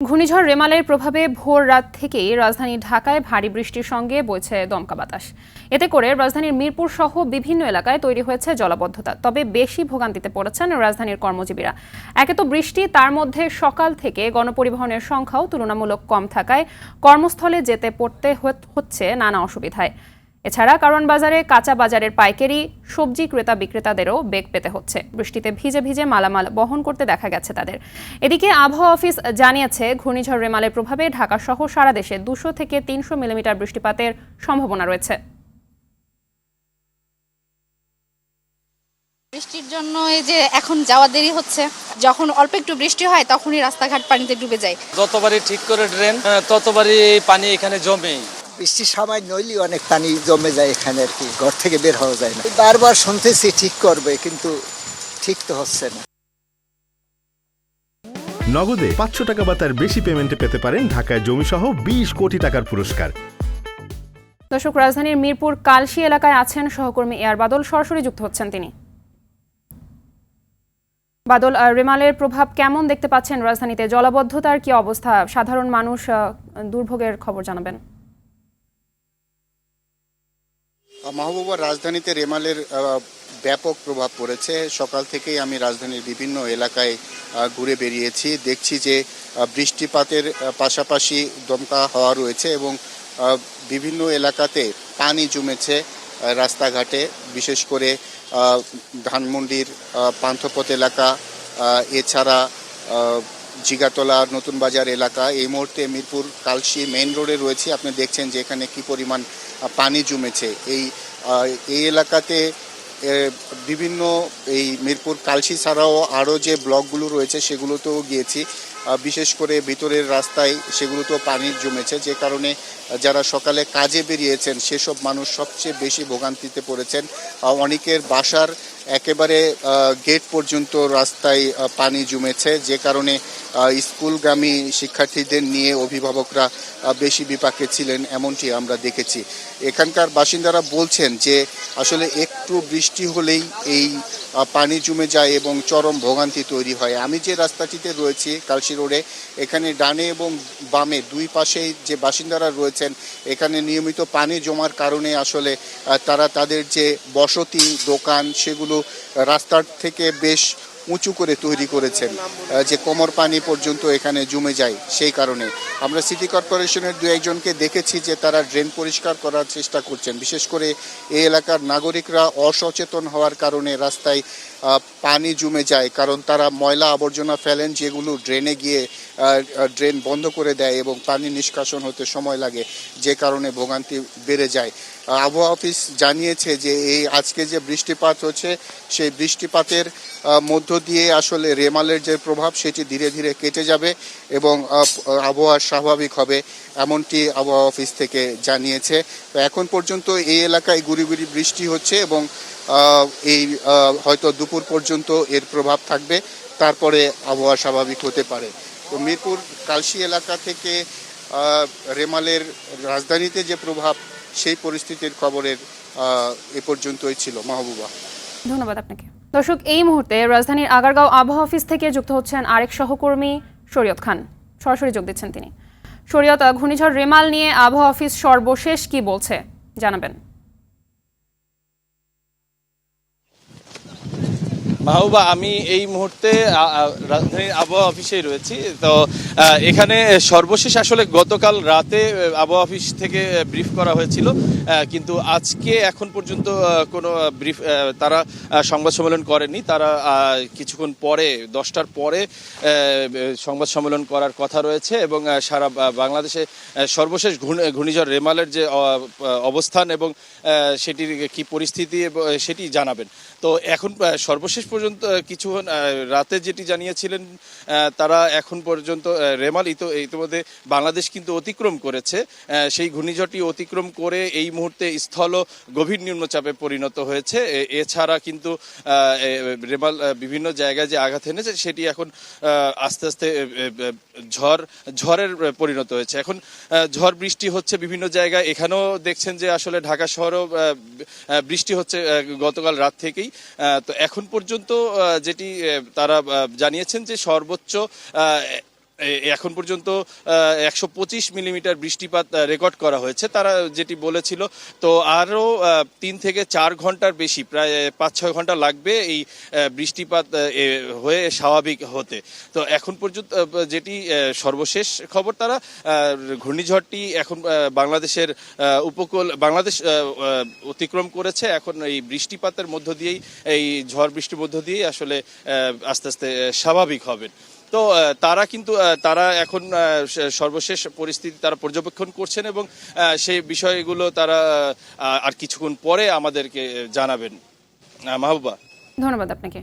ঘূর্ণিঝড় রেমালের প্রভাবে ভোর রাত থেকেই রাজধানী ঢাকায় ভারী বৃষ্টির সঙ্গে বইছে দমকা বাতাস। এতে করে রাজধানীর মিরপুর সহ বিভিন্ন এলাকায় তৈরি হয়েছে জলাবদ্ধতা। তবে বেশি ভোগান্তিতে পড়েছেন রাজধানীর কর্মজীবীরা। একে তো বৃষ্টি, তার মধ্যে সকাল থেকে গণপরিবহনের সংখ্যাও তুলনামূলক কম থাকায় কর্মস্থলে যেতে পড়তে হচ্ছে নানা অসুবিধায়। এছাড়া কারওয়ান বাজারে কাঁচা বাজারের পাইকারি সবজি ক্রেতা বিক্রেতাদেরও বেগ পেতে হচ্ছে। বৃষ্টিতে ভিজে ভিজে মালামাল বহন করতে দেখা গেছে তাদের। এদিকে আবহাওয়া অফিস জানিয়েছে, ঘূর্ণিঝড় রেমালের প্রভাবে ঢাকা সহ সারা দেশে 200 থেকে 300 মিলিমিটার বৃষ্টিপাতের সম্ভাবনা রয়েছে। বৃষ্টির জন্য এই যে এখন যাওয়া দেরি হচ্ছে, যখন অল্প একটু বৃষ্টি হয় তখনই রাস্তাঘাট পানিতে ডুবে যায়। যতবারই ঠিক করে ড্রেন ততবারই এই পানি এখানে জমে। বৃষ্টির সময় নইলেই অনেক পানি জমে যায় এখানে, আর কি ঘর থেকে বের হওয়া যায় না। বারবার শুনতেছি ঠিক করবে, কিন্তু ঠিক তো হচ্ছে না। নগদে 500 টাকা বা তার বেশি পেমেন্টে পেতে পারেন ঢাকায় জমিসহ 20 কোটি টাকার পুরস্কার। দর্শক, রাজধানীর মিরপুর কালশী এলাকায় আছেন সহকর্মী এয়ার বাদল, সরাসরি যুক্ত হচ্ছেন তিনি। বাদল, রেমালের প্রভাব কেমন দেখতে পাচ্ছেন রাজধানীতে? জলাবদ্ধতার কি অবস্থা? সাধারণ মানুষ দুর্ভোগের খবর জানাবেন। মাহবুবা, রাজধানীতে রেমালের ব্যাপক প্রভাব পড়েছে। সকাল থেকেই আমি রাজধানীর বিভিন্ন এলাকায় ঘুরে বেরিয়েছি, দেখছি যে বৃষ্টিপাতের পাশাপাশি দমকা হাওয়া রয়েছে এবং বিভিন্ন এলাকাতে পানি জমেছে রাস্তাঘাটে, বিশেষ করে ধানমন্ডির পান্থপথ এলাকা, এছাড়া জিগাতলা নতুন বাজার এলাকা। এই মুহূর্তে মিরপুর কালশী মেইন রোডে রয়েছে। আপনি দেখছেন যে এখানে কি পরিমাণ পানি জমেছে। এই এলাকাতে বিভিন্ন এই মিরপুর কালশী ছাড়াও আরও যে ব্লকগুলো রয়েছে সেগুলোতেও গিয়েছি, বিশেষ করে ভিতরের রাস্তায় সেগুলোতেও পানি জমেছে, যে কারণে যারা সকালে কাজে বেরিয়েছেন সেসব মানুষ সবচেয়ে বেশি ভোগান্তিতে পড়েছেন। অনেকের বাসার একেবারে গেট পর্যন্ত রাস্তায় পানি জমেছে, যে কারণে স্কুলগামী শিক্ষার্থীদের নিয়ে অভিভাবকরা বেশি বিপাকে ছিলেন, এমনটি আমরা দেখেছি। এখানকার বাসিন্দারা বলছেন যে আসলে একটু বৃষ্টি হলেই এই পানি জমে যায় এবং চরম ভোগান্তি তৈরি হয়। আমি যে রাস্তাটিতে রয়েছি কালশী রোডে, এখানে ডানে এবং বামে দুই পাশেই যে বাসিন্দারা রয়েছেন, এখানে নিয়মিত পানি জমার কারণে আসলে তারা তাদের যে বসতি দোকান সেগুলো রাস্তার থেকে বেশ উঁচু করে তৈরি করেছেন, যে কোমর পানি পর্যন্ত এখানে জমে যায়। সেই কারণে আমরা সিটি কর্পোরেশনের দু একজনকে দেখেছি যে তারা ড্রেন পরিষ্কার করার চেষ্টা করছেন। বিশেষ করে এই এলাকার নাগরিকরা অসচেতন হওয়ার কারণে রাস্তায় পানি জমে যায়, কারণ তারা ময়লা আবর্জনা ফেলেন, যেগুলো ড্রেনে গিয়ে ড্রেন বন্ধ করে দেয় এবং পানি নিষ্কাশন হতে সময় লাগে, যে কারণে ভোগান্তি বেড়ে যায়। আবহাওয়া অফিস জানিয়েছে যে এই আজকে যে বৃষ্টিপাত হচ্ছে, সেই বৃষ্টিপাতের মধ্য দিয়ে আসলে রেমালের যে প্রভাব সেটি ধীরে ধীরে কেটে যাবে এবং আবহাওয়া স্বাভাবিক হবে, এমনটি আবহাওয়া অফিস থেকে জানিয়েছে। তো এখন পর্যন্ত এই এলাকায় গুড়ি গুড়ি বৃষ্টি হচ্ছে এবং এই হয়তো দুপুর পর্যন্ত এর প্রভাব থাকবে, তারপরে আবহাওয়া স্বাভাবিক হতে পারে। তো মিরপুর কালশী এলাকা থেকে রেমালের রাজধানীতে যে প্রভাব, সেই পরিস্থিতির খবরের এ পর্যন্তই ছিল। মাহবুবা, ধন্যবাদ আপনাকে। দর্শক, এই মুহূর্তে রাজধানীর আগারগাঁও আবহাওয়া অফিস থেকে যুক্ত হচ্ছেন আরেক সহকর্মী শরীয়ত খান, সরাসরি যোগ দিচ্ছেন তিনি। শরীয়ত, ঘূর্ণিঝড় রেমাল নিয়ে আবহাওয়া অফিস সর্বশেষ কি বলছে জানাবেন। মাহবুবা, আমি এই মুহূর্তে রাজধানীর আবহাওয়া অফিসেই রয়েছি। তো এখানে সর্বশেষ আসলে গতকাল রাতে আবহাওয়া অফিস থেকে ব্রিফ করা হয়েছিল, কিন্তু আজকে এখন পর্যন্ত কোনো ব্রিফ তারা সংবাদ সম্মেলন করেনি। তারা কিছুক্ষণ পরে 10টার পরে সংবাদ সম্মেলন করার কথা রয়েছে এবং সারা বাংলাদেশে সর্বশেষ ঘূর্ণিঝড় রেমালের যে অবস্থান এবং সেটির কি পরিস্থিতি সেটি জানাবেন। তো এখন সর্বশেষ পর্যন্ত কিছুক্ষণ রাতে যেটি জানিয়েছিলেন তারা এখন পর্যন্ত রেমাল ইতিমধ্যে বাংলাদেশ কিন্তু অতিক্রম করেছে। সেই ঘূর্ণিঝড়টি অতিক্রম করে এই মুহূর্তে স্থল গভীর নিম্নচাপে পরিণত হয়েছে। এছাড়া কিন্তু রেমাল বিভিন্ন জায়গায় যে আঘাত এনেছে সেটি এখন আস্তে আস্তে ঝড়ের পরিণত হয়েছে। এখন ঝড় বৃষ্টি হচ্ছে বিভিন্ন জায়গায়। এখানেও দেখছেন যে আসলে ঢাকা শহরেও বৃষ্টি হচ্ছে গতকাল রাত থেকেই। তো এখন পর্যন্ত যেটি তারা জানিয়েছেন যে সর্বোচ্চ এখন পর্যন্ত 125 মিলিমিটার বৃষ্টিপাত রেকর্ড করা হয়েছে। তারা যেটি বলেছিল, তো আরও 3 থেকে 4 ঘন্টার বেশি, প্রায় 5-6 ঘন্টা লাগবে এই বৃষ্টিপাত হয়ে স্বাভাবিক হতে। তো এখন পর্যন্ত যেটি সর্বশেষ খবর, তারা ঘূর্ণিঝড়টি এখন বাংলাদেশের বাংলাদেশ অতিক্রম করেছে। এখন এই বৃষ্টিপাতের মধ্য দিয়েই, এই ঝড় বৃষ্টির মধ্য দিয়েই আসলে আস্তে আস্তে স্বাভাবিক হবেন। তো তারা এখন সর্বশেষ পরিস্থিতি তারা পর্যবেক্ষণ করছেন এবং সেই বিষয়গুলো তারা আর কিছুক্ষণ পরে আমাদেরকে জানাবেন। মাহবুবা, ধন্যবাদ আপনাকে।